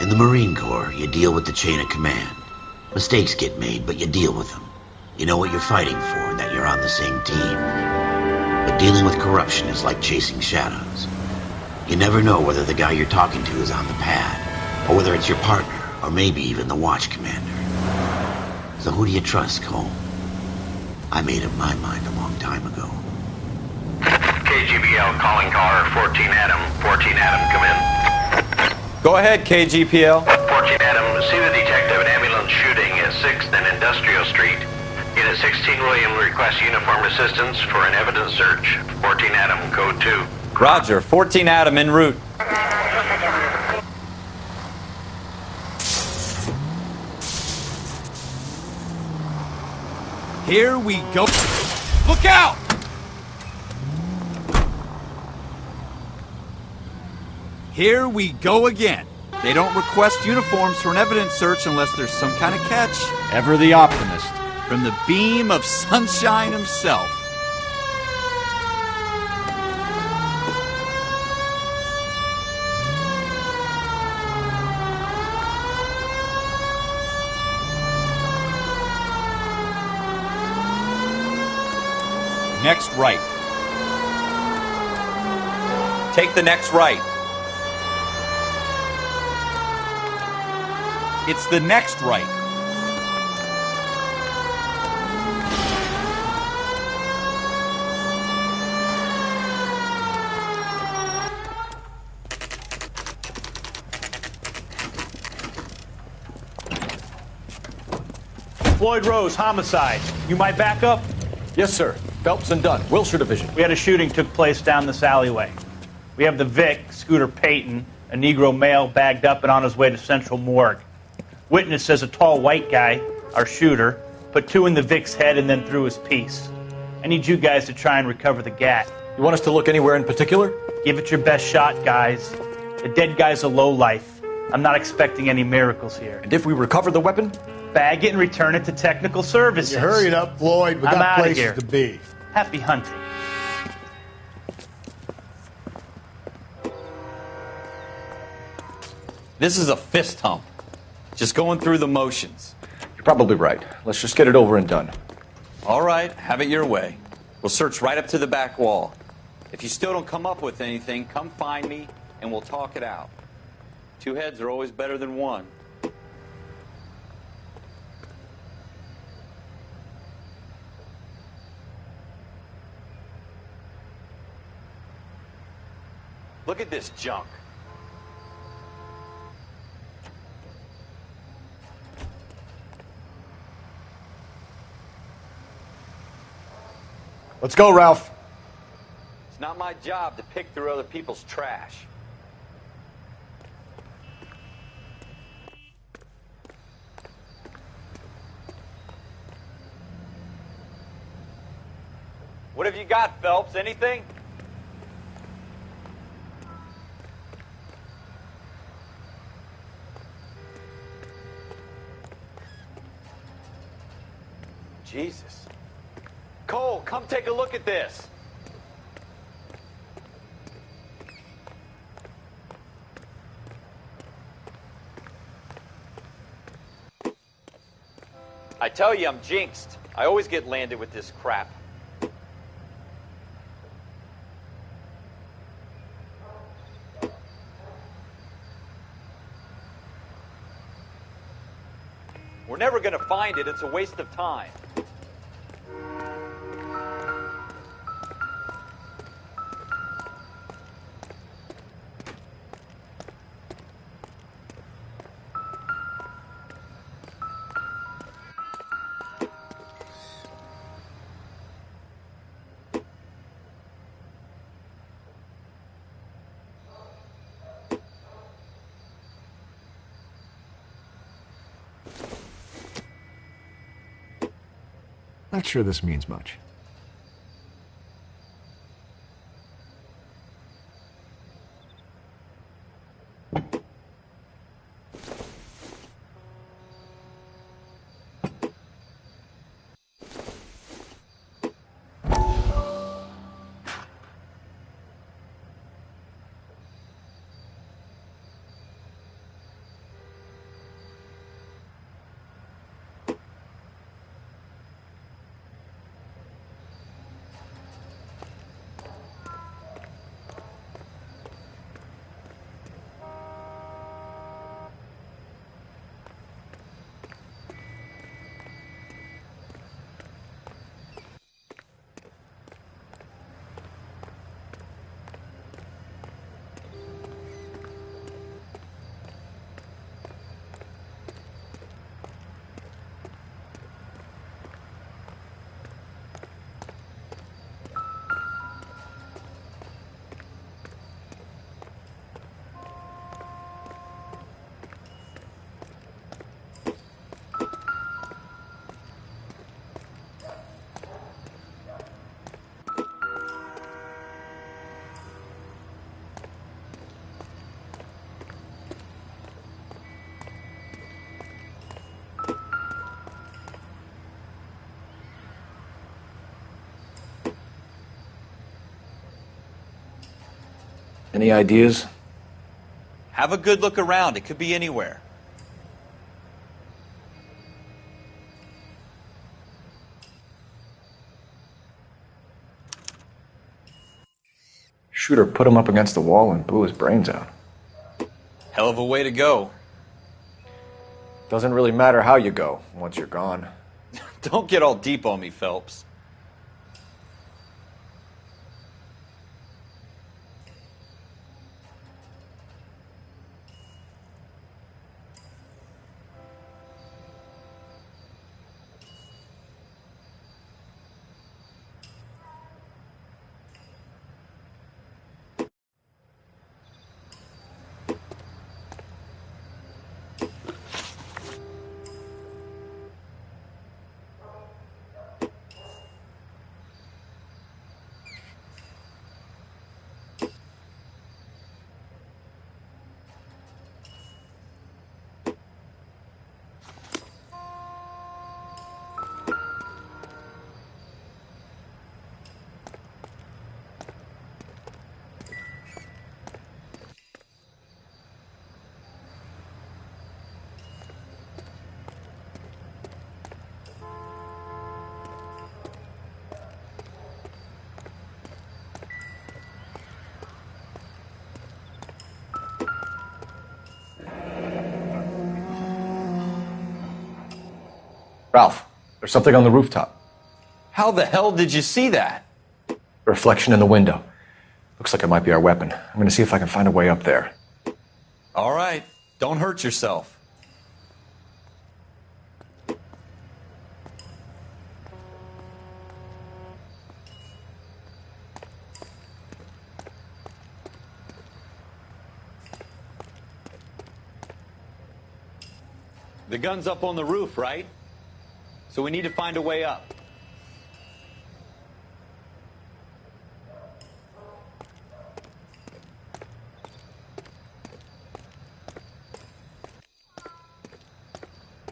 In the Marine Corps, you deal with the chain of command. Mistakes get made, but you deal with them. You know what you're fighting for and that you're on the same team. But dealing with corruption is like chasing shadows. You never know whether the guy you're talking to is on the pad, or whether it's your partner, or maybe even the watch commander. So who do you trust, Cole? I made up my mind a long time ago. KGBL calling caller 14 Adam. 14 Adam, come in. Go ahead, KGPL. 14 Adam, see the detective, an ambulance shooting at 6th and Industrial Street. Unit 16 William requests uniformed assistance for an evidence search. 14 Adam, code 2. Roger, 14 Adam en route. Here we go. Look out! Here we go again. They don't request uniforms for an evidence search unless there's some kind of catch. Ever the optimist. From the beam of sunshine himself. Next right. Take the next right. It's the next right. Floyd Rose, homicide. You might back up? Yes, sir. Phelps and Dunn, Wilshire Division. We had a shooting took place down this alleyway. We have the Vic, Scooter Payton, a Negro male bagged up and on his way to Central Morgue. Witness says a tall white guy, our shooter, put 2 in the Vic's head and then threw his piece. I need you guys to try and recover the gat. You want us to look anywhere in particular? Give it your best shot, guys. The dead guy's a lowlife. I'm not expecting any miracles here. And if we recover the weapon? Bag it and return it to technical services. You hurry it up, Floyd. We I'm got outta places here. to be. Happy hunting. This is a fist hump. Just going through the motions. You're probably right. Let's just get it over and done. All right, have it your way. We'll search right up to the back wall. If you still don't come up with anything, come find me and we'll talk it out. 2 heads are always better than 1. Look at this junk. Let's go, Ralph. It's not my job to pick through other people's trash. What have you got, Phelps? Anything? Jesus. Cole, come take a look at this. I tell you, I'm jinxed. I always get landed with this crap. We're never going to find it. It's a waste of time. Not sure this means much. Any ideas? Have a good look around. It could be anywhere. Shooter put him up against the wall and blew his brains out. Hell of a way to go. Doesn't really matter how you go once you're gone. Don't get all deep on me, Phelps. Ralph, there's something on the rooftop. How the hell did you see that? A reflection in the window. Looks like it might be our weapon. I'm going to see if I can find a way up there. All right. Don't hurt yourself. The gun's up on the roof, right? So we need to find a way up.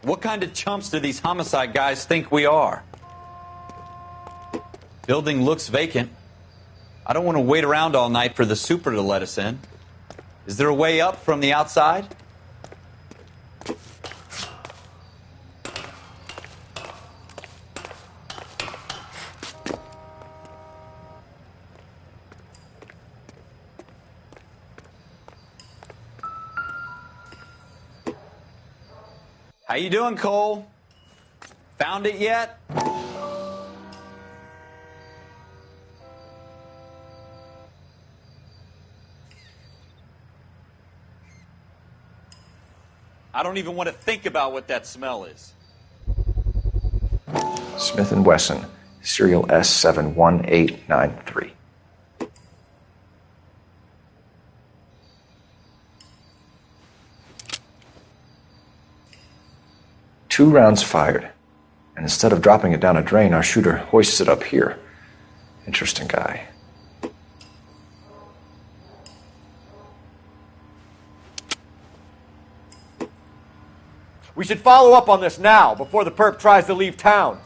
What kind of chumps do these homicide guys think we are? Building looks vacant. I don't want to wait around all night for the super to let us in. Is there a way up from the outside? How you doing, Cole? Found it yet? I don't even want to think about what that smell is. Smith & Wesson, serial S71893. Two rounds fired, and instead of dropping it down a drain, our shooter hoists it up here. Interesting guy. We should follow up on this now, before the perp tries to leave town.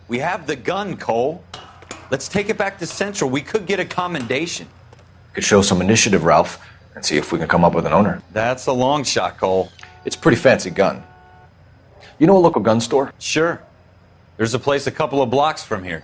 We have the gun, Cole. Let's take it back to Central. We could get a commendation. Could show some initiative, Ralph, and see if we can come up with an owner. That's a long shot, Cole. It's a pretty fancy gun. You know a local gun store? Sure. There's a place a couple of blocks from here.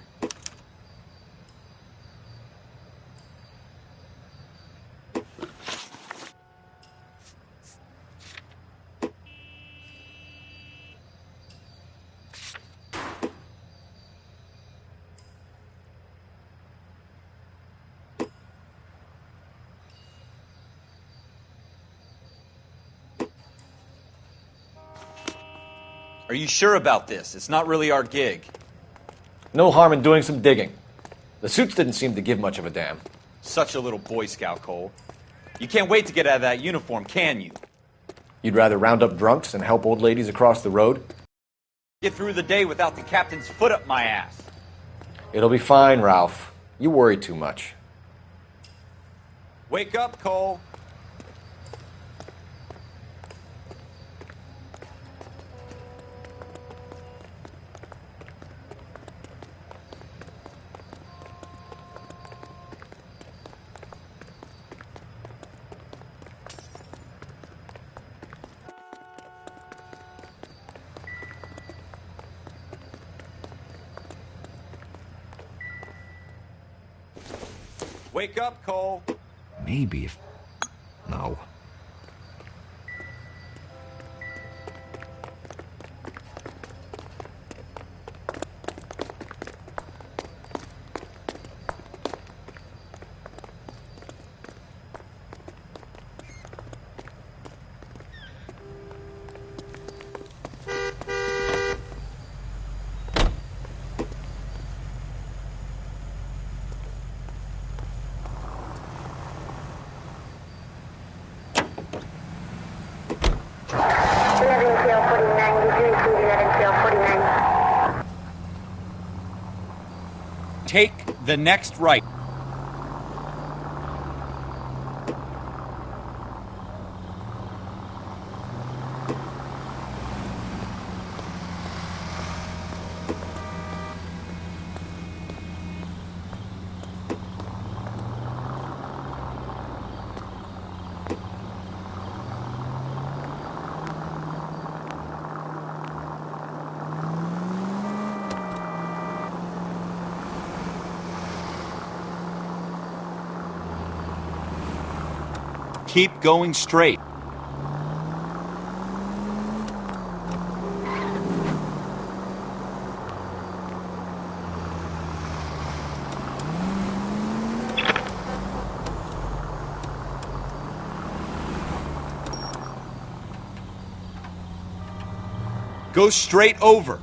Are you sure about this? It's not really our gig. No harm in doing some digging. The suits didn't seem to give much of a damn. Such a little Boy Scout, Cole. You can't wait to get out of that uniform, can you? You'd rather round up drunks and help old ladies across the road? Get through the day without the captain's foot up my ass. It'll be fine, Ralph. You worry too much. Wake up, Cole. Wake up, Cole. Maybe if... No. Take the next right. Keep going straight. Go straight over.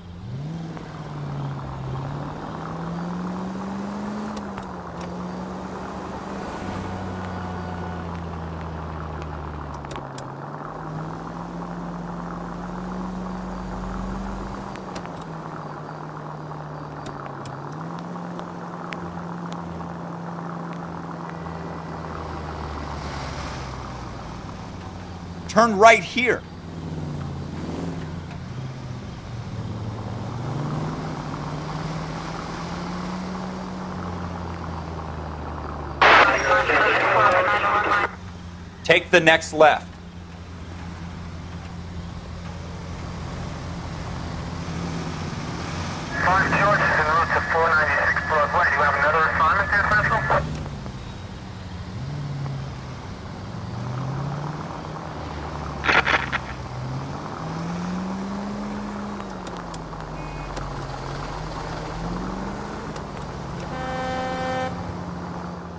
Turn right here. Take the next left. George is en route to 496 Broadway. Do you have another assignment there, Central?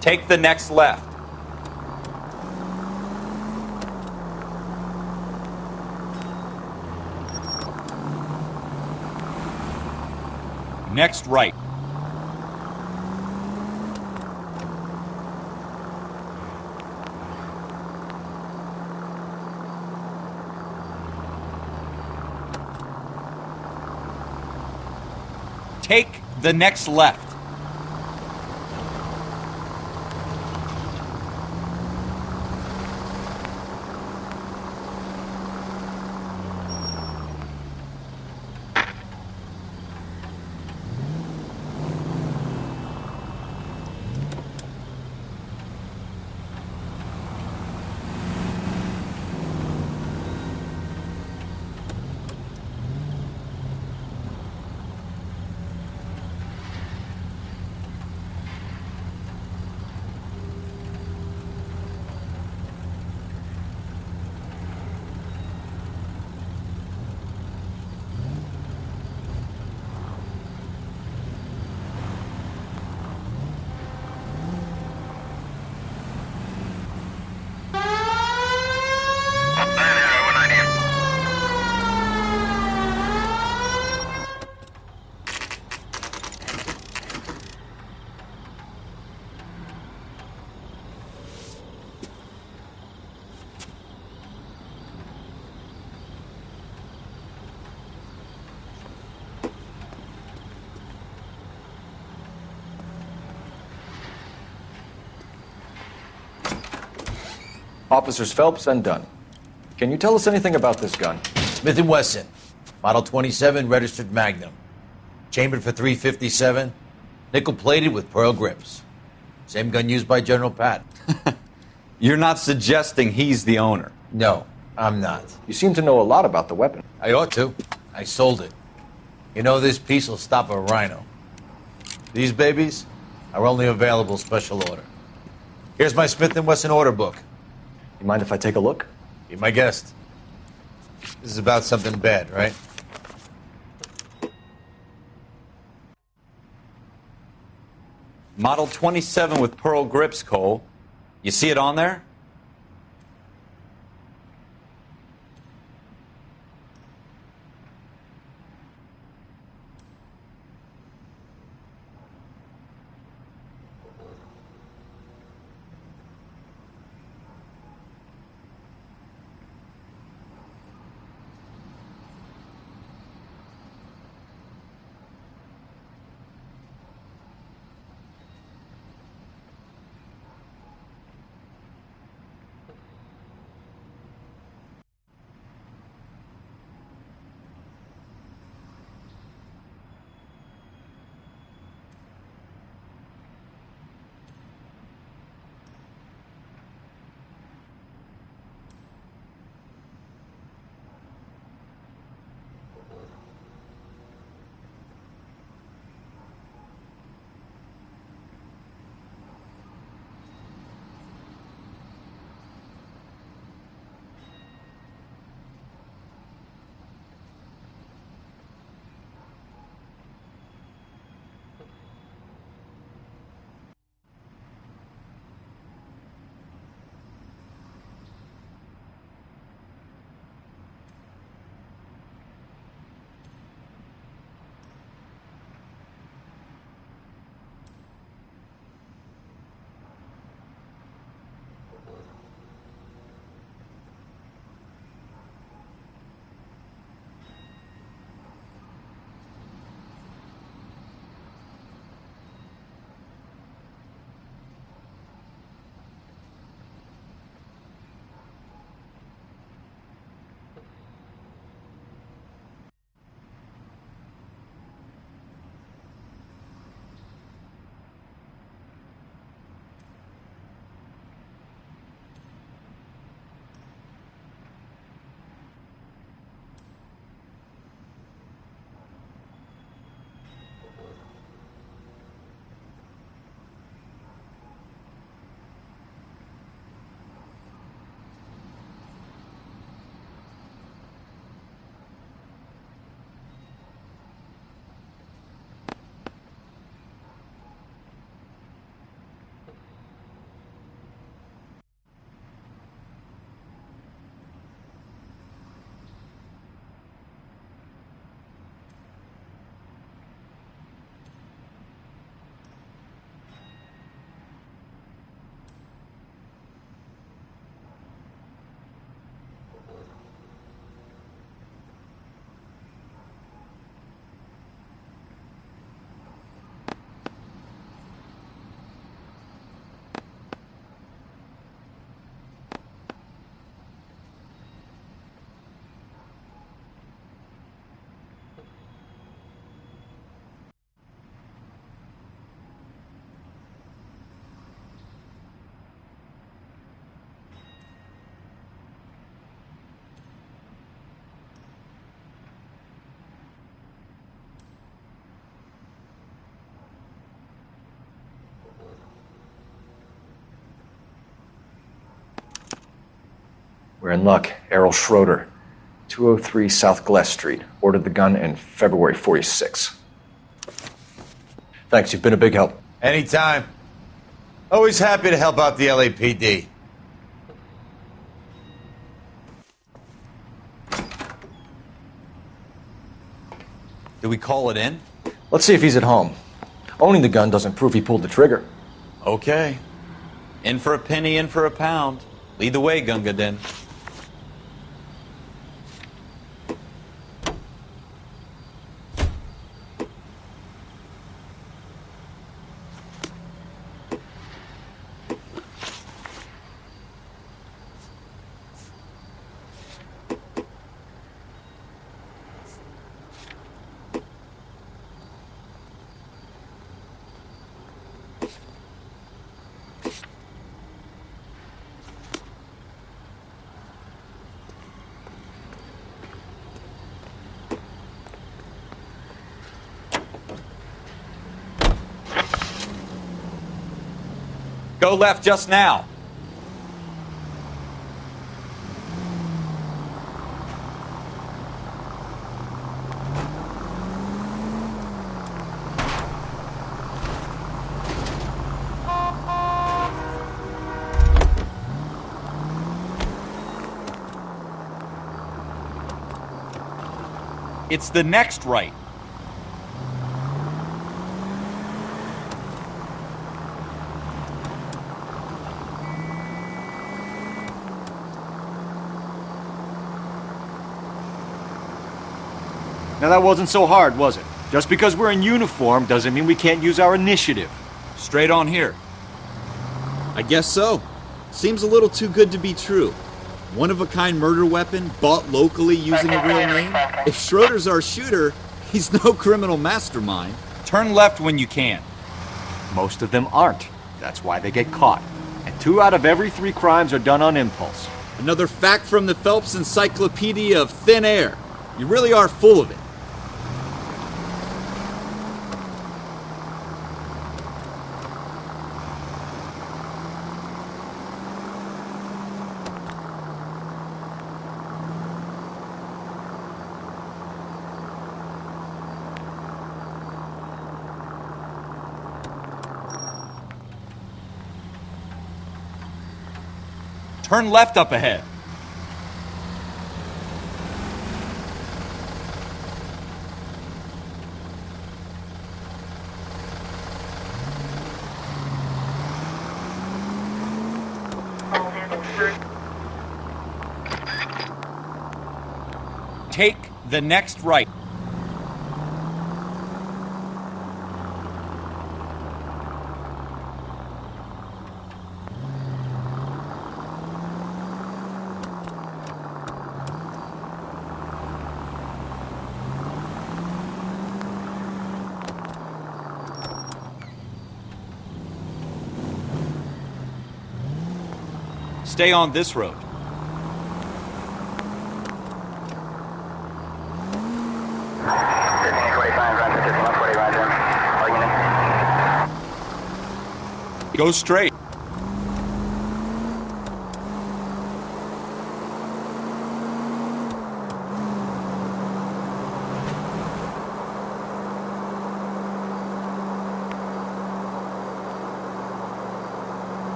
Take the next left. Next right. Take the next left. Officers Phelps and Dunn. Can you tell us anything about this gun? Smith & Wesson, Model 27, registered Magnum. Chambered for .357, nickel-plated with pearl grips. Same gun used by General Patton. You're not suggesting he's the owner? No, I'm not. You seem to know a lot about the weapon. I ought to. I sold it. You know, this piece will stop a rhino. These babies are only available special order. Here's my Smith & Wesson order book. You mind if I take a look? Be my guest. This is about something bad, right? Model 27 with pearl grips, Cole. You see it on there? We're in luck. Errol Schroeder, 203 South Glass Street. Ordered the gun in February 46. Thanks, you've been a big help. Anytime. Always happy to help out the LAPD. Do we call it in? Let's see if he's at home. Owning the gun doesn't prove he pulled the trigger. Okay. In for a penny, in for a pound. Lead the way, Gunga Din. Go left just now. It's the next right. Now that wasn't so hard, was it? Just because we're in uniform doesn't mean we can't use our initiative. Straight on here. I guess so. Seems a little too good to be true. One-of-a-kind murder weapon bought locally using a real name? If Schroeder's our shooter, he's no criminal mastermind. Turn left when you can. Most of them aren't. That's why they get caught. And 2 out of every 3 crimes are done on impulse. Another fact from the Phelps Encyclopedia of Thin Air. You really are full of it. Turn left up ahead. Take the next right. Stay on this road. Go straight.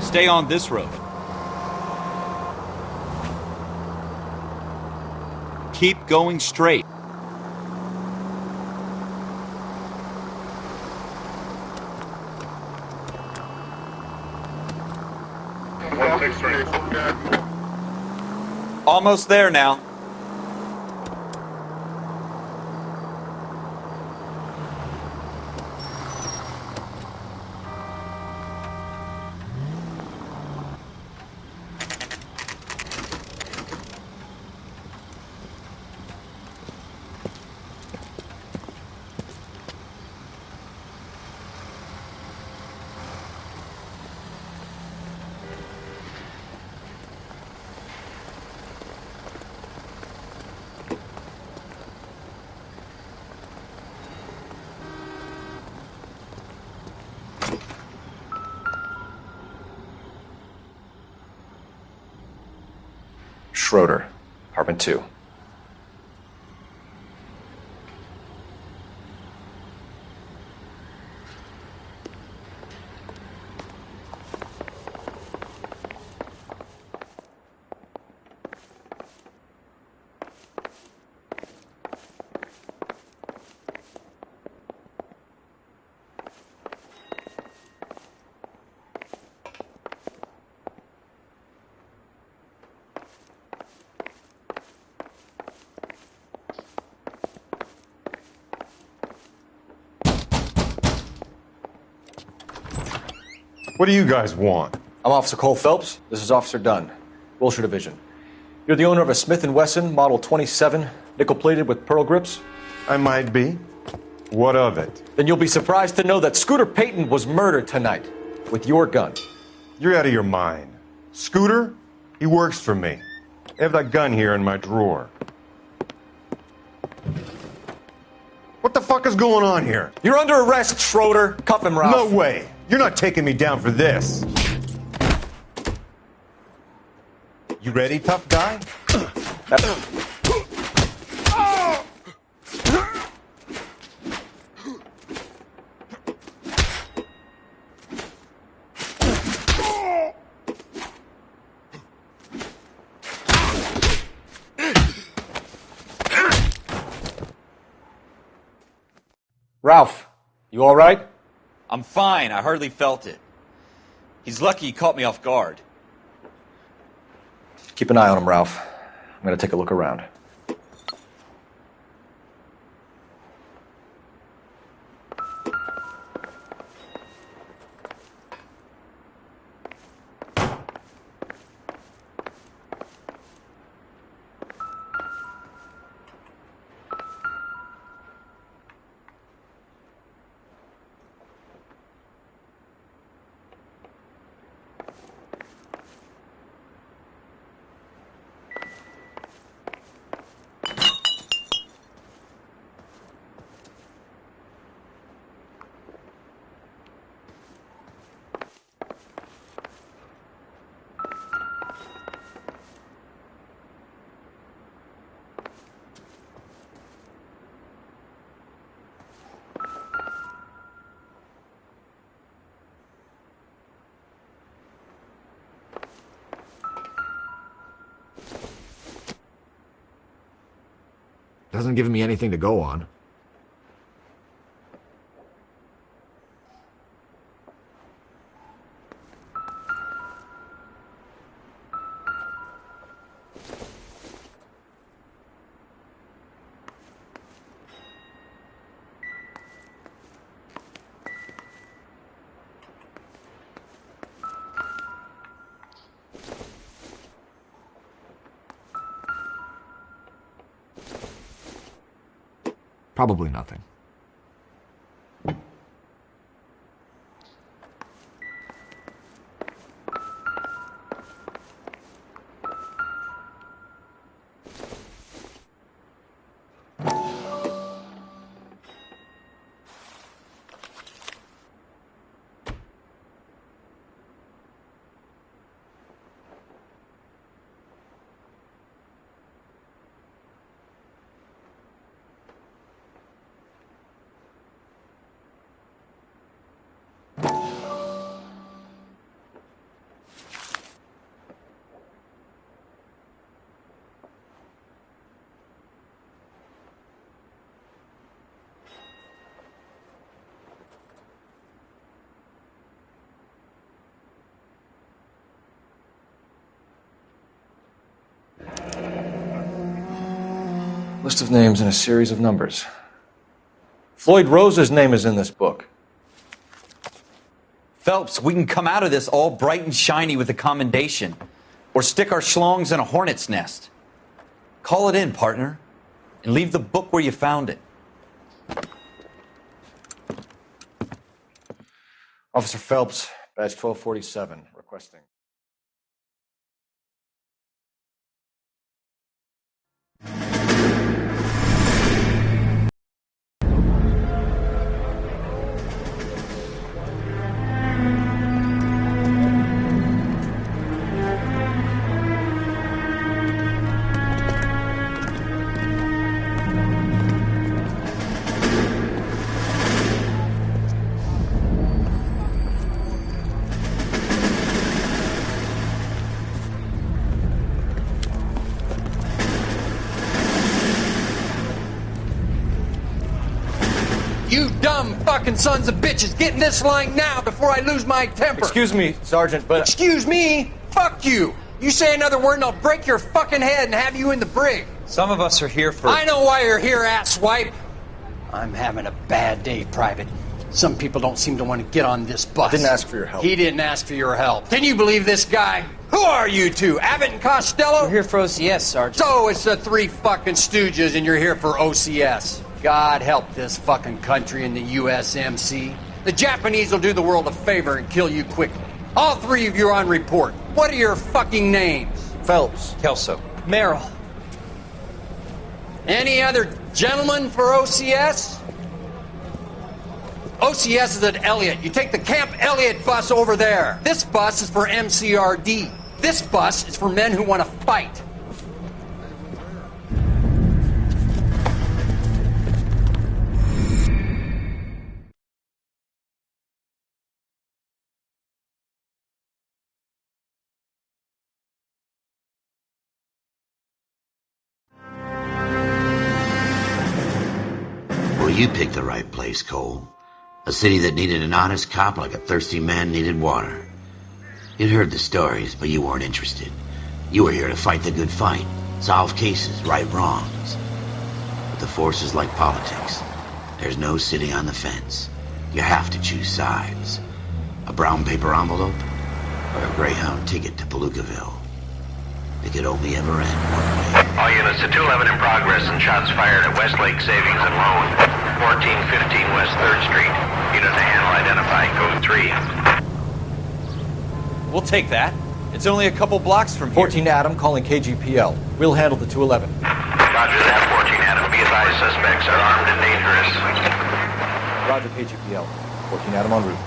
Stay on this road. Keep going straight. Almost there now. Schroeder, apartment 2. What do you guys want? I'm Officer Cole Phelps. This is Officer Dunn, Wilshire Division. You're the owner of a Smith & Wesson Model 27, nickel-plated with pearl grips? I might be. What of it? Then you'll be surprised to know that Scooter Payton was murdered tonight with your gun. You're out of your mind. Scooter? He works for me. I have that gun here in my drawer. What the fuck is going on here? You're under arrest, Schroeder. Cuff him, Ralph. No way. You're not taking me down for this. You ready, tough guy? Ralph, you all right? I'm fine. I hardly felt it. He's lucky he caught me off guard. Keep an eye on him, Ralph. I'm going to take a look around. Doesn't give me anything to go on. Probably nothing. List of names and a series of numbers. Floyd Rose's name is in this book. Phelps, we can come out of this all bright and shiny with a commendation. Or stick our schlongs in a hornet's nest. Call it in, partner. And leave the book where you found it. Officer Phelps, badge 1247, requesting. You dumb fucking sons of bitches, get in this line now before I lose my temper. Excuse me, Sergeant, but... Excuse me? Fuck you. You say another word and I'll break your fucking head and have you in the brig. Some of us are here for... I know why you're here, asswipe. I'm having a bad day, Private. Some people don't seem to want to get on this bus. I didn't ask for your help. He didn't ask for your help. Can you believe this guy? Who are you two? Abbott and Costello? We're here for OCS, Sergeant. So it's the three fucking stooges and you're here for OCS. God help this fucking country and the USMC. The Japanese will do the world a favor and kill you quickly. All three of you are on report. What are your fucking names? Phelps. Kelso. Merrill. Any other gentlemen for OCS? OCS is at Elliott. You take the Camp Elliott bus over there. This bus is for MCRD. This bus is for men who want to fight. Well, you picked the right place, Cole. A city that needed an honest cop like a thirsty man needed water. You'd heard the stories, but you weren't interested. You were here to fight the good fight, solve cases, right wrongs. But the force is like politics. There's no sitting on the fence. You have to choose sides. A brown paper envelope or a Greyhound ticket to Palookaville. It could only ever end one way. All units to 211 in progress and shots fired at Westlake Savings and Loan, 1415 West 3rd Street. Unit to handle identify, code 3. We'll take that. It's only a couple blocks from here. 14 Adam calling KGPL. We'll handle the 211. Roger that, 14 Adam. Be advised, suspects are armed and dangerous. Roger KGPL. 14 Adam en route.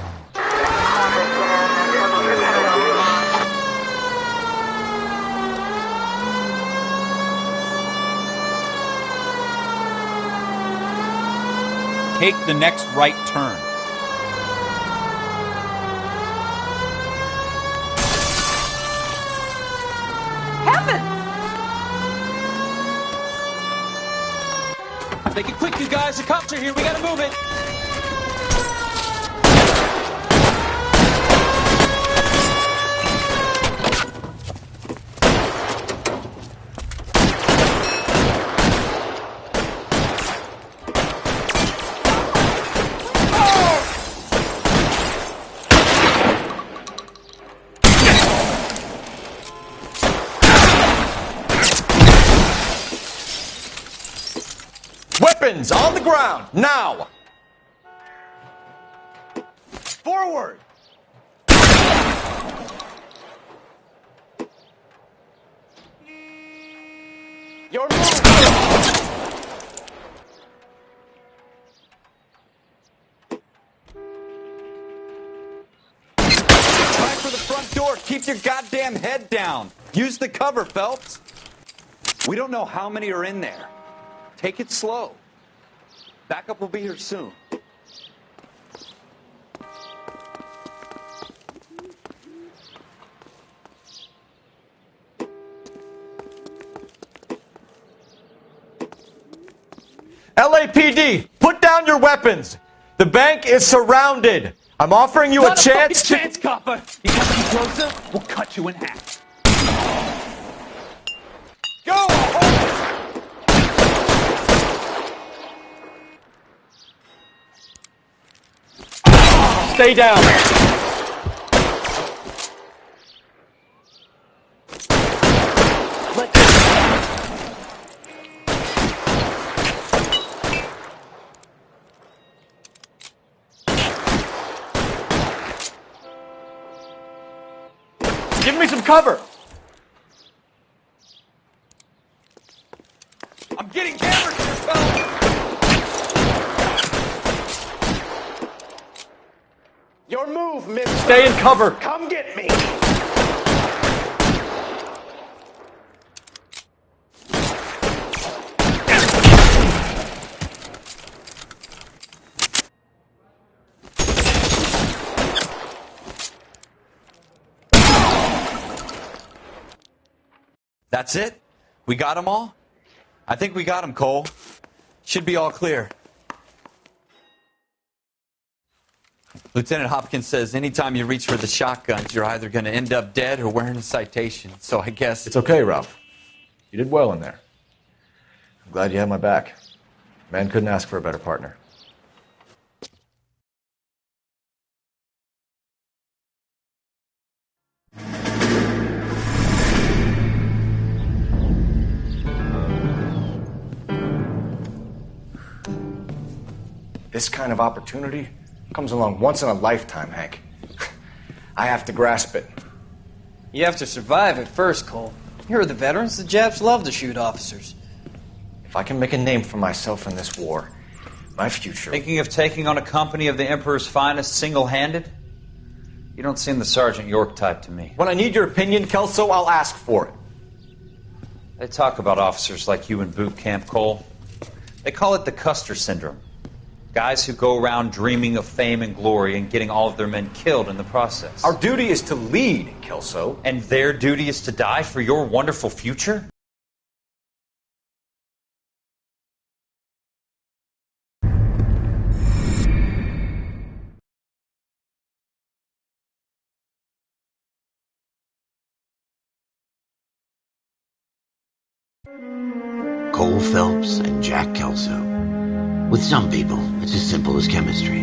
Take the next right turn. Make it quick, you guys. The cops are here. We gotta move it. Weapons on the ground, now! Forward! Your move! Try for the front door. Keep your goddamn head down. Use the cover, Phelps. We don't know how many are in there. Take it slow. Backup will be here soon. LAPD, put down your weapons. The bank is surrounded. I'm offering you Not a chance to... chance, copper. You come any closer, we'll cut you in half. Go! Stay down. Give me some cover. I'm getting hammered here, Phelps. Your move, miss. Stay in cover. Come get me! That's it? We got them all? I think we got them, Cole. Should be all clear. Lieutenant Hopkins says anytime you reach for the shotguns, you're either going to end up dead or wearing a citation. So I guess... It's okay, Ralph. You did well in there. I'm glad you had my back. Man couldn't ask for a better partner. This kind of opportunity comes along once in a lifetime, Hank. I have to grasp it. You have to survive it first, Cole. Here are the veterans. The Japs love to shoot officers. If I can make a name for myself in this war, my future... Thinking of taking on a company of the Emperor's finest single-handed? You don't seem the Sergeant York type to me. When I need your opinion, Kelso, I'll ask for it. They talk about officers like you in boot camp, Cole. They call it the Custer syndrome. Guys who go around dreaming of fame and glory and getting all of their men killed in the process. Our duty is to lead, Kelso. And their duty is to die for your wonderful future? Cole Phelps and Jack Kelso. With some people, it's as simple as chemistry.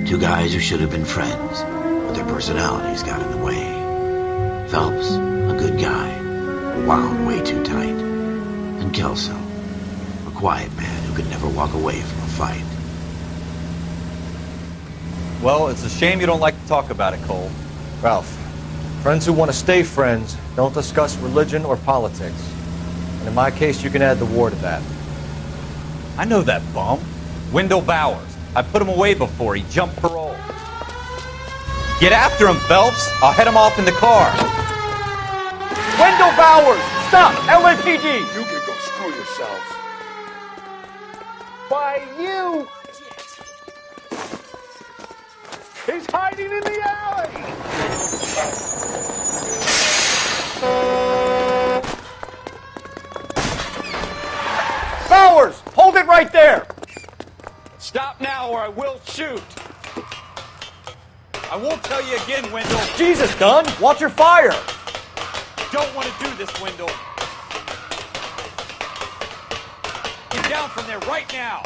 Two guys who should have been friends, but their personalities got in the way. Phelps, a good guy, wound way too tight. And Kelso, a quiet man who could never walk away from a fight. Well, it's a shame you don't like to talk about it, Cole. Ralph, friends who want to stay friends don't discuss religion or politics. And in my case, you can add the war to that. I know that bum. Wendell Bowers. I put him away before. He jumped parole. Get after him, Phelps. I'll head him off in the car. Wendell Bowers! Stop! LAPD! You can go screw yourselves. By you! He's hiding in the alley! Bowers! Hold it right there! Stop now or I will shoot. I won't tell you again, Wendell. Jesus, Dunn! Watch your fire! Don't want to do this, Wendell. Get down from there right now.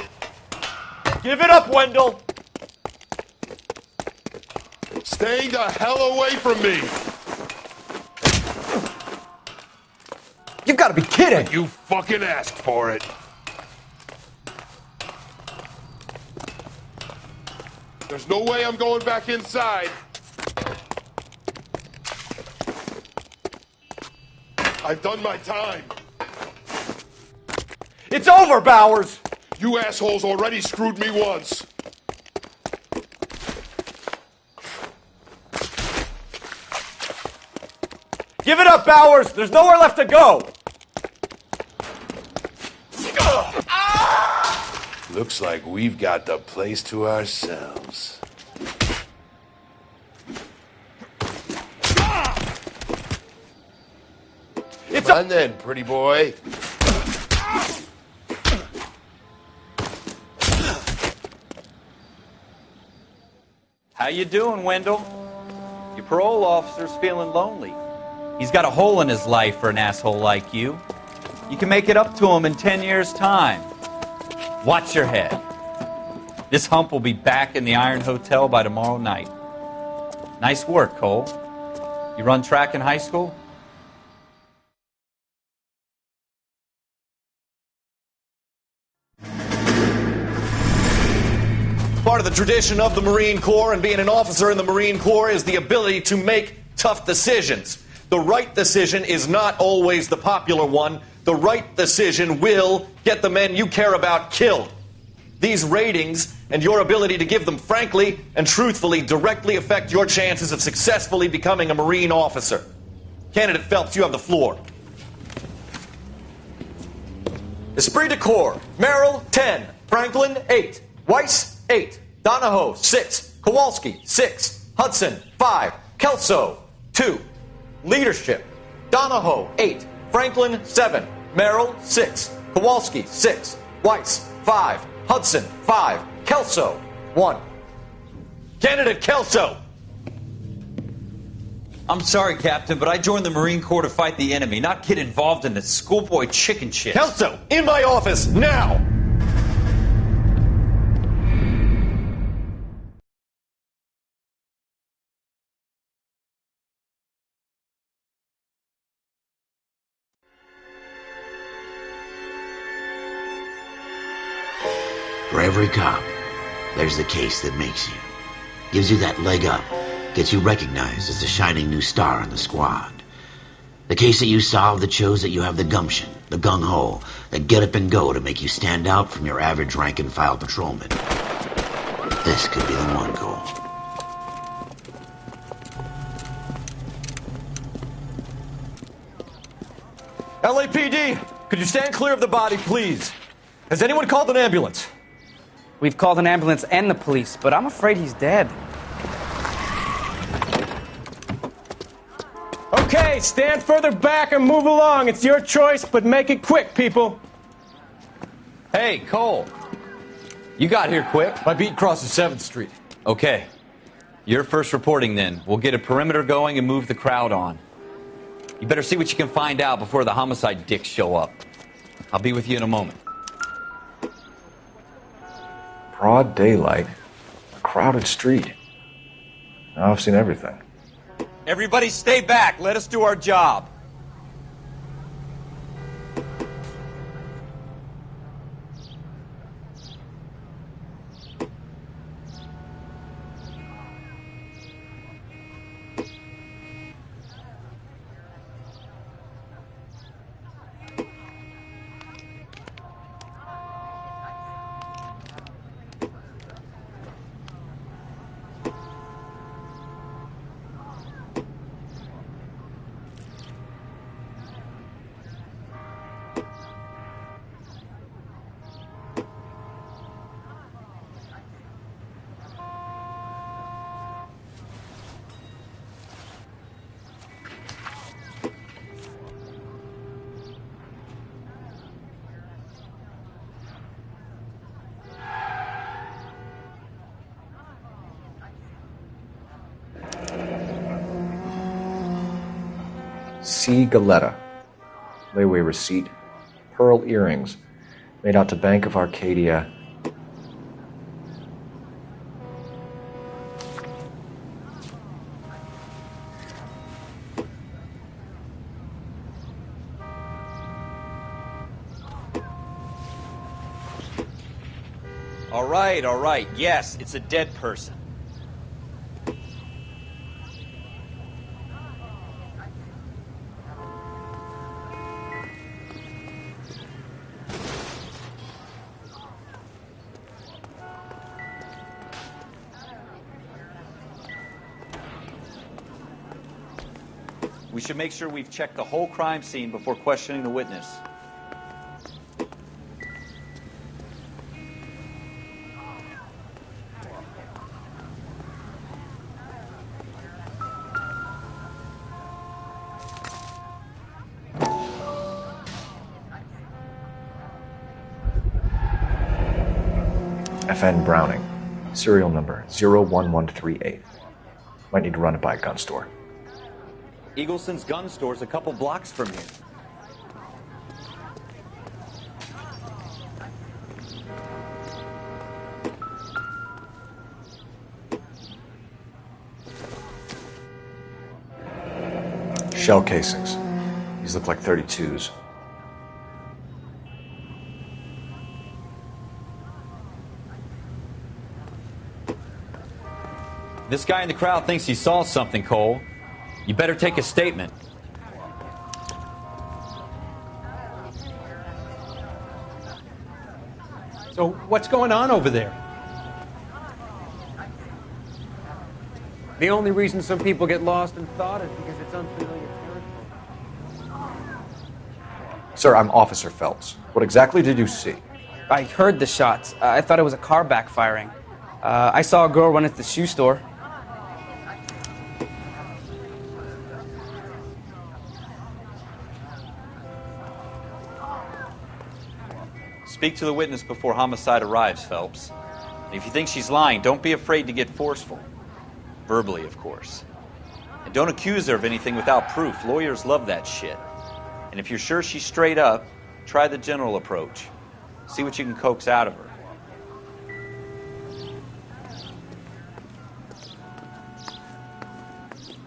Give it up, Wendell! Stay the hell away from me! You've got to be kidding! You fucking asked for it. There's no way I'm going back inside. I've done my time. It's over, Bowers! You assholes already screwed me once. Give it up, Bowers! There's nowhere left to go! Looks like we've got the place to ourselves. It's on then, pretty boy. How you doing, Wendell? Your parole officer's feeling lonely. He's got a hole in his life for an asshole like you. You can make it up to him in 10 years' time. Watch your head. This hump will be back in the Iron Hotel by tomorrow night. Nice work, Cole. You run track in high school? Part of the tradition of the Marine Corps and being an officer in the Marine Corps is the ability to make tough decisions. The right decision is not always the popular one. The right decision will get the men you care about killed. These ratings and your ability to give them frankly and truthfully directly affect your chances of successfully becoming a Marine officer. Candidate Phelps, you have the floor. Esprit de Corps, Merrill, 10. Franklin, 8. Weiss, 8. Donahoe, 6. Kowalski, 6. Hudson, 5. Kelso, 2. Leadership, Donahoe, 8. Franklin, 7. Merrill, 6. Kowalski, 6. Weiss, 5. Hudson, 5. Kelso, 1. Candidate Kelso! I'm sorry, Captain, but I joined the Marine Corps to fight the enemy, not get involved in this schoolboy chicken shit. Kelso, in my office, now! For every cop, There's the case that makes you. Gives you that leg up. Gets you recognized as the shining new star in the squad. The case that you solve that shows that you have the gumption, the gung-ho, the get up and go to make you stand out from your average rank-and-file patrolman. This could be the one, Cole. LAPD, could you stand clear of the body, please? Has anyone called an ambulance? We've called an ambulance and the police, but I'm afraid he's dead. Okay, stand further back and move along. It's your choice, but make it quick, people. Hey, Cole. You got here quick. My beat crosses 7th Street. Okay. You're first reporting then. We'll get a perimeter going and move the crowd on. You better see what you can find out before the homicide dicks show up. I'll be with you in a moment. Broad daylight, a crowded street. Now I've seen everything. Everybody stay back. Let us do our job. C. Galetta. Layaway receipt. Pearl earrings. Made out to Bank of Arcadia. All right. Yes, it's a dead person. We should make sure we've checked the whole crime scene before questioning the witness. FN Browning. Serial number 01138. Might need to run it by a gun store. Eagleson's gun store's a couple blocks from here. Shell casings. These look like 32s. This guy in the crowd thinks he saw something, Cole. You better take a statement. So what's going on over there? The only reason some people get lost in thought is because it's unfamiliar territory. Sir, I'm Officer Phelps. What exactly did you see? I heard the shots. I thought it was a car backfiring. I saw a girl run into the shoe store. Speak to the witness before homicide arrives, Phelps. And if you think she's lying, don't be afraid to get forceful. Verbally, of course. And don't accuse her of anything without proof. Lawyers love that shit. And if you're sure she's straight up, try the general approach. See what you can coax out of her.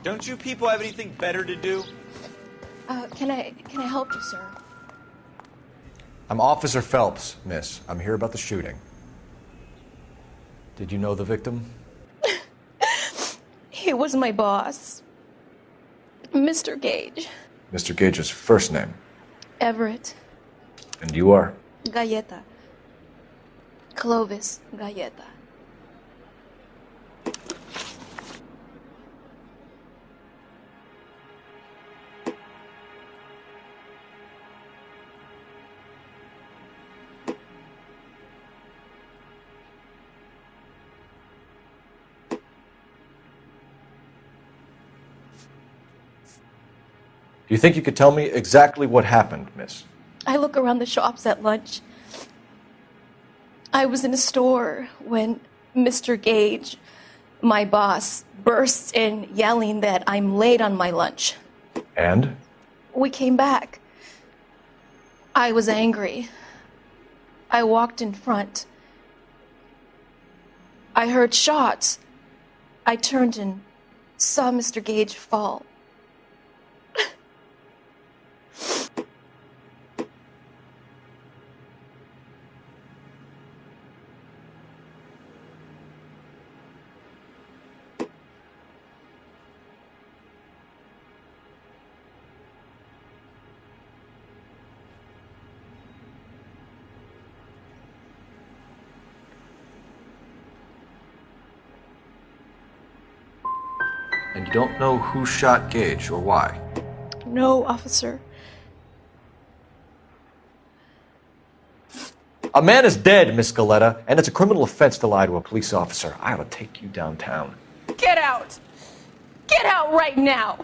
Don't you people have anything better to do? Can I help you, sir? I'm Officer Phelps, miss. I'm here about the shooting. Did you know the victim? He was my boss, Mr. Gage. Mr. Gage's first name. Everett. And you are? Galleta. Clovis Galleta. Do you think you could tell me exactly what happened, miss? I look around the shops at lunch. I was in a store when Mr. Gage, my boss, bursts in yelling that I'm late on my lunch. And? We came back. I was angry. I walked in front. I heard shots. I turned and saw Mr. Gage fall. And you don't know who shot Gage or why? No, officer. A man is dead, Miss Galleta, and it's a criminal offense to lie to a police officer. I ought to take you downtown. Get out! Get out right now!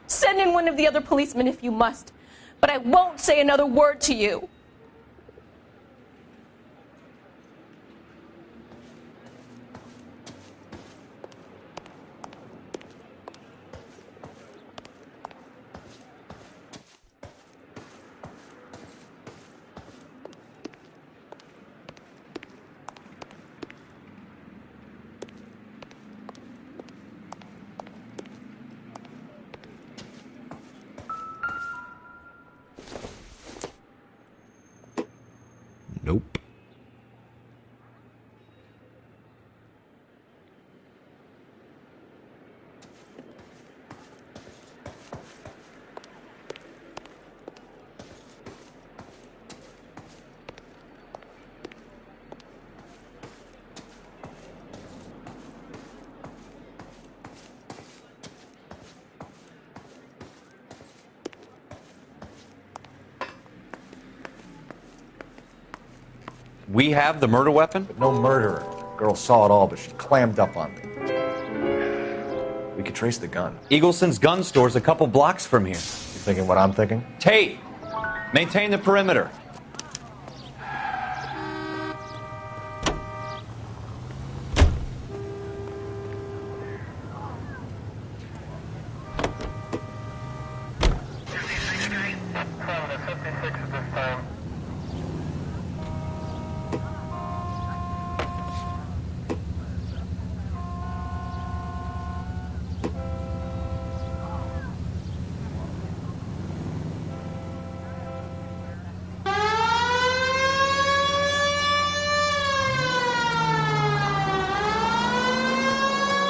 Send in one of the other policemen if you must, but I won't say another word to you. Nope. We have the murder weapon? But no murderer. Girl saw it all, but she clammed up on me. We could trace the gun. Eagleson's gun store's a couple blocks from here. You thinking what I'm thinking? Tate, maintain the perimeter.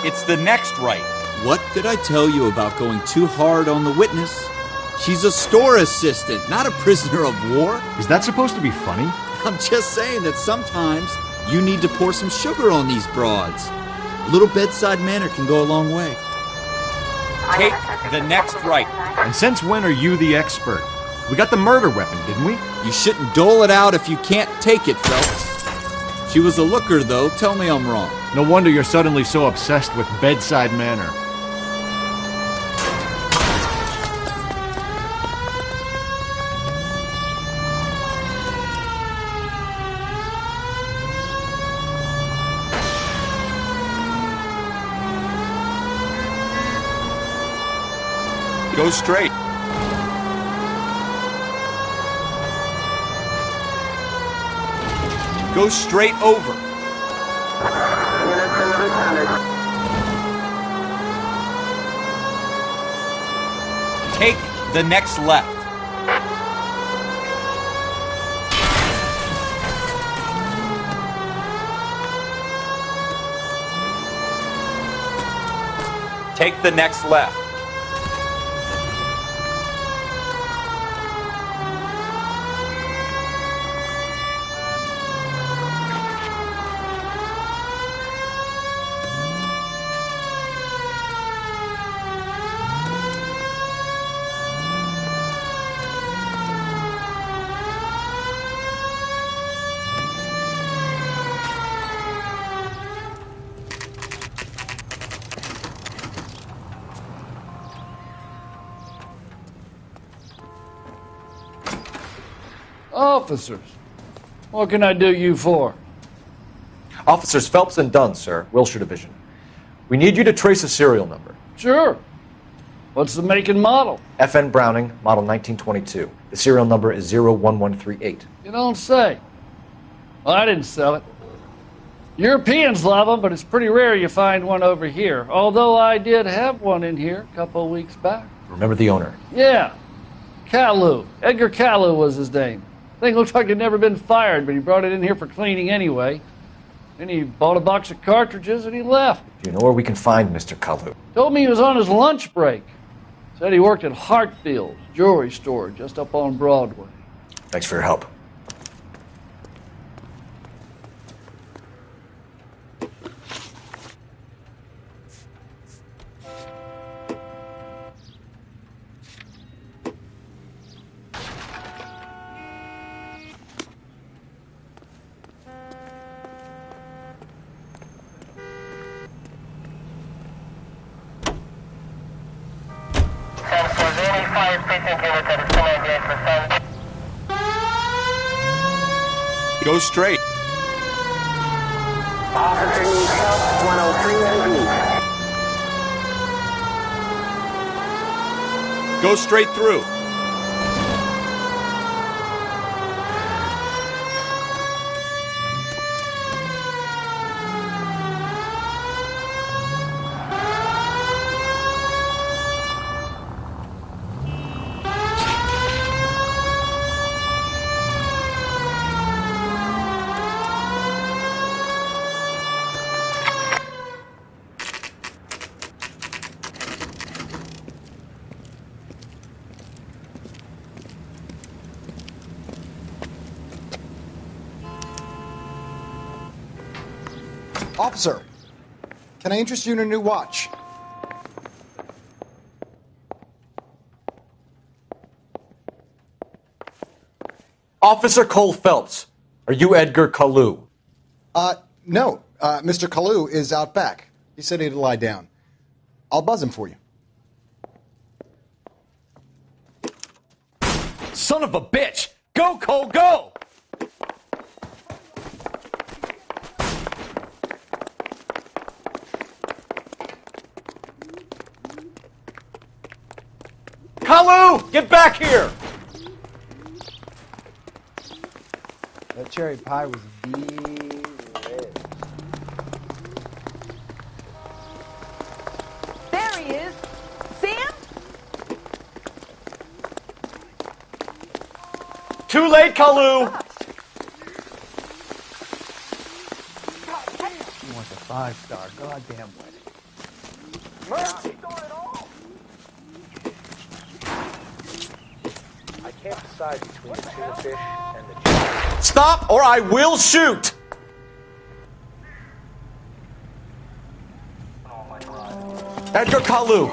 It's the next right. What did I tell you about going too hard on the witness? She's a store assistant, not a prisoner of war. Is that supposed to be funny? I'm just saying that sometimes you need to pour some sugar on these broads. A little bedside manner can go a long way. Take the next right. And since when are you the expert? We got the murder weapon, didn't we? You shouldn't dole it out if you can't take it, Phelps. She was a looker, though. Tell me I'm wrong. No wonder you're suddenly so obsessed with bedside manner. Go straight. Go straight over. Take the next left. Take the next left. Officers, what can I do you for? Officers Phelps and Dunn, sir, Wilshire Division. We need you to trace a serial number. Sure. What's the make and model? FN Browning, model 1922. The serial number is 01138. You don't say. Well, I didn't sell it. Europeans love them, but it's pretty rare you find one over here. Although I did have one in here a couple of weeks back. Remember the owner? Yeah. Kalu. Edgar Kalu was his name. Thing looks like it'd never been fired, but he brought it in here for cleaning anyway. Then he bought a box of cartridges and he left. Do you know where we can find Mr. Kalu? Told me he was on his lunch break. Said he worked at Hartfield's jewelry store just up on Broadway. Thanks for your help. Go straight. Officer needs help, 103 and Go straight through. Officer, can I interest you in a new watch? Officer Cole Phelps, are you Edgar Kalu? No. Mr. Kalu is out back. He said he'd lie down. I'll buzz him for you. Son of a bitch! Go, Cole, go! Kalu, get back here! That cherry pie was delicious. There he is. Sam? Too late, Kalu! He wants a 5-star goddamn wedding. Mercy! I can't decide between the tuna fish and the chicken. Stop or I will shoot! Edgar Kalu,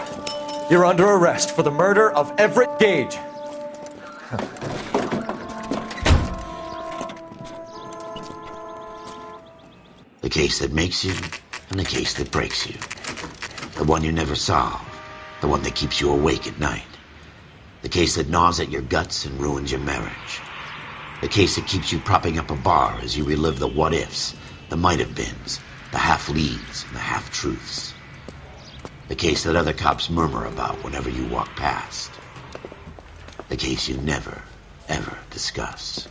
you're under arrest for the murder of Everett Gage. The case that makes you and the case that breaks you. The one you never solve. The one that keeps you awake at night. The case that gnaws at your guts and ruins your marriage. The case that keeps you propping up a bar as you relive the what-ifs, the might-have-beens, the half-leads, and the half-truths. The case that other cops murmur about whenever you walk past. The case you never, ever discuss.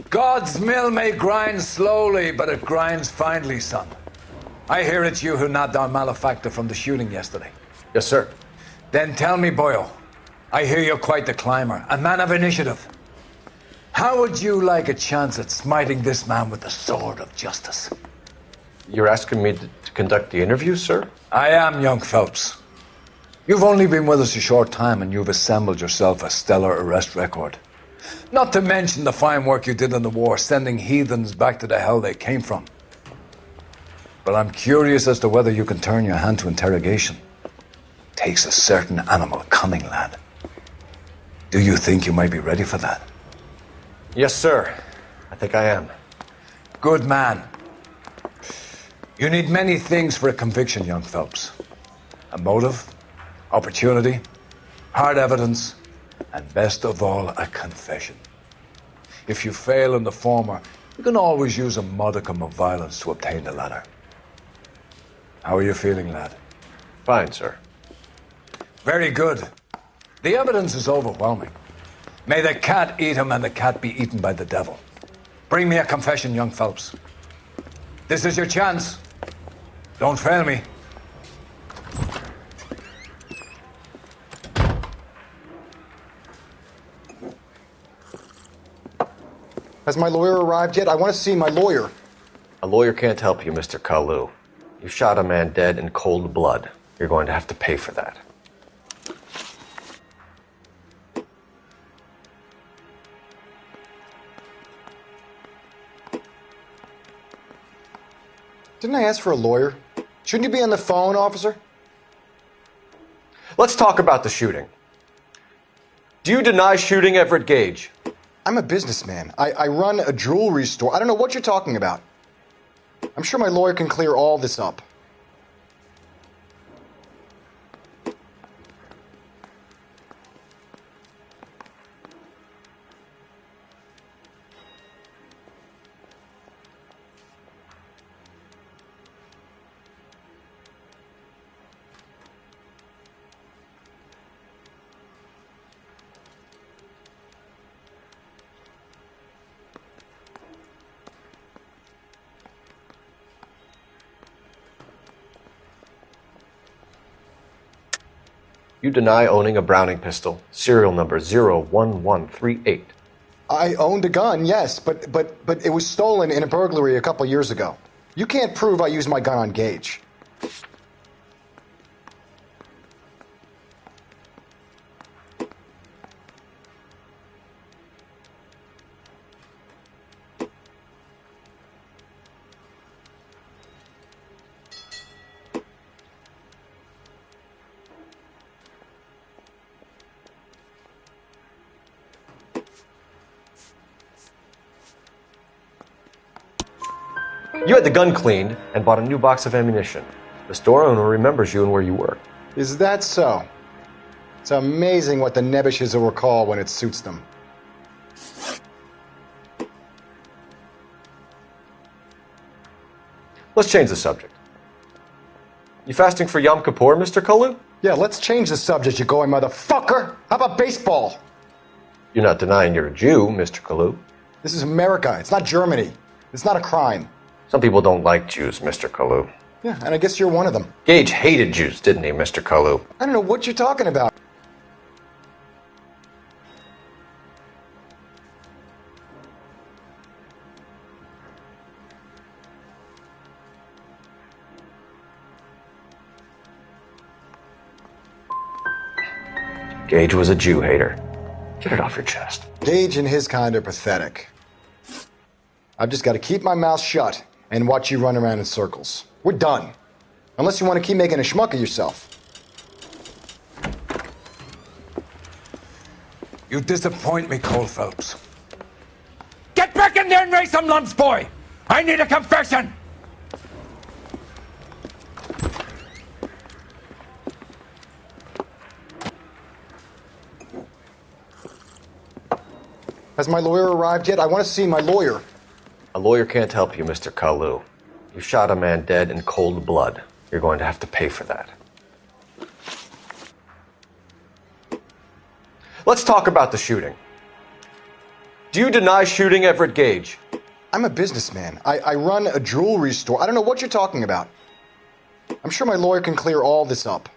God's mill may grind slowly, but it grinds finely, son. I hear it's you who nabbed our malefactor from the shooting yesterday. Yes, sir. Then tell me, Boyle, I hear you're quite the climber, a man of initiative. How would you like a chance at smiting this man with the sword of justice? You're asking me to conduct the interview, sir? I am, young Phelps. You've only been with us a short time and you've assembled yourself a stellar arrest record. Not to mention the fine work you did in the war, sending heathens back to the hell they came from. But I'm curious as to whether you can turn your hand to interrogation. Takes a certain animal cunning, lad. Do you think you might be ready for that? Yes, sir. I think I am. Good man. You need many things for a conviction, young Phelps. A motive, opportunity, hard evidence, and best of all, a confession. If you fail in the former, you can always use a modicum of violence to obtain the latter. How are you feeling, lad? Fine, sir. Very good. The evidence is overwhelming. May the cat eat him and the cat be eaten by the devil. Bring me a confession, young Phelps. This is your chance. Don't fail me. Has my lawyer arrived yet? I want to see my lawyer. A lawyer can't help you, Mr. Kalu. You shot a man dead in cold blood. You're going to have to pay for that. Didn't I ask for a lawyer? Shouldn't you be on the phone, officer? Let's talk about the shooting. Do you deny shooting Everett Gage? I'm a businessman. I run a jewelry store. I don't know what you're talking about. I'm sure my lawyer can clear all this up. You deny owning a Browning pistol, serial number 01138. I owned a gun, yes, but it was stolen in a burglary a couple years ago. You can't prove I used my gun on Gage. You had the gun cleaned and bought a new box of ammunition. The store owner remembers you and where you were. Is that so? It's amazing what the Nebushes will recall when it suits them. Let's change the subject. You fasting for Yom Kippur, Mr. Kalu? Yeah, let's change the subject, you going motherfucker! How about baseball? You're not denying you're a Jew, Mr. Kalu. This is America. It's not Germany. It's not a crime. Some people don't like Jews, Mr. Kalu. Yeah, and I guess you're one of them. Gage hated Jews, didn't he, Mr. Kalu? I don't know what you're talking about. Gage was a Jew hater. Get it off your chest. Gage and his kind are pathetic. I've just got to keep my mouth shut and watch you run around in circles. We're done. Unless you want to keep making a schmuck of yourself. You disappoint me, Cole Phelps. Get back in there and raise some lumps, boy! I need a confession! Has my lawyer arrived yet? I want to see my lawyer. A lawyer can't help you, Mr. Kalu. You shot a man dead in cold blood. You're going to have to pay for that. Let's talk about the shooting. Do you deny shooting Everett Gage? I'm a businessman. I run a jewelry store. I don't know what you're talking about. I'm sure my lawyer can clear all this up.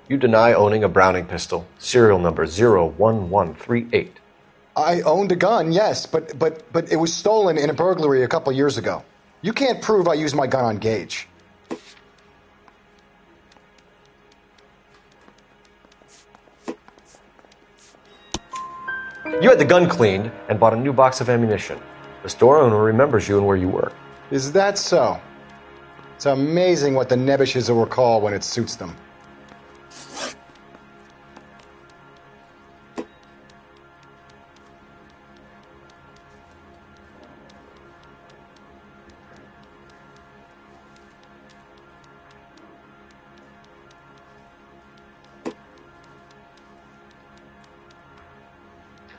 You deny owning a Browning pistol, serial number 01138. I owned a gun, yes, but it was stolen in a burglary a couple years ago. You can't prove I used my gun on Gage. You had the gun cleaned and bought a new box of ammunition. The store owner remembers you and where you work. Is that so? It's amazing what the nebbishes will recall when it suits them.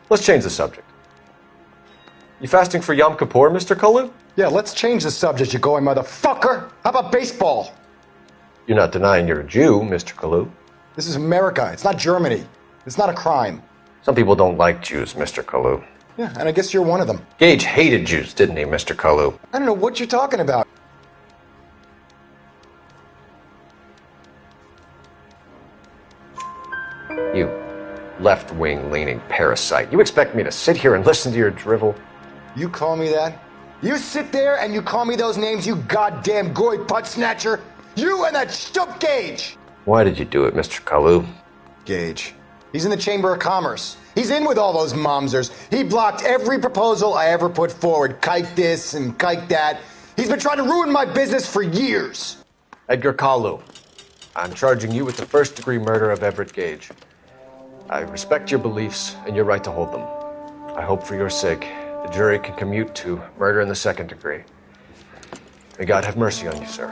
Let's change the subject. You fasting for Yom Kippur, Mr. Kalu? Yeah, let's change the subject, you going motherfucker! How about baseball? You're not denying you're a Jew, Mr. Kalu. This is America. It's not Germany. It's not a crime. Some people don't like Jews, Mr. Kalu. Yeah, and I guess you're one of them. Gage hated Jews, didn't he, Mr. Kalu? I don't know what you're talking about. You left-wing leaning parasite. You expect me to sit here and listen to your drivel? You call me that? You sit there and you call me those names, you goddamn goy putt snatcher? You and that stup Gage! Why did you do it, Mr. Kalu? Gage. He's in the Chamber of Commerce. He's in with all those momsers. He blocked every proposal I ever put forward. Kike this and kike that. He's been trying to ruin my business for years. Edgar Kalu, I'm charging you with the first-degree murder of Everett Gage. I respect your beliefs and your right to hold them. I hope for your sake the jury can commute to murder in the second degree. May God have mercy on you, sir.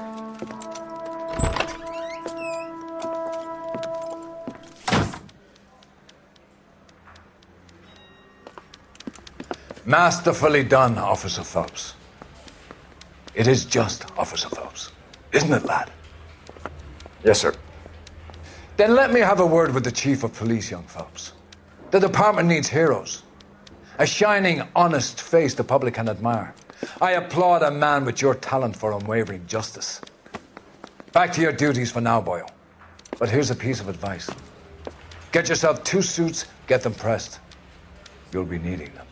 Masterfully done, Officer Phelps. It is just Officer Phelps. Isn't it, lad? Yes, sir. Then let me have a word with the Chief of Police, young Phelps. The department needs heroes. A shining, honest face the public can admire. I applaud a man with your talent for unwavering justice. Back to your duties for now, boyo. But here's a piece of advice. Get yourself 2 suits, get them pressed. You'll be needing them.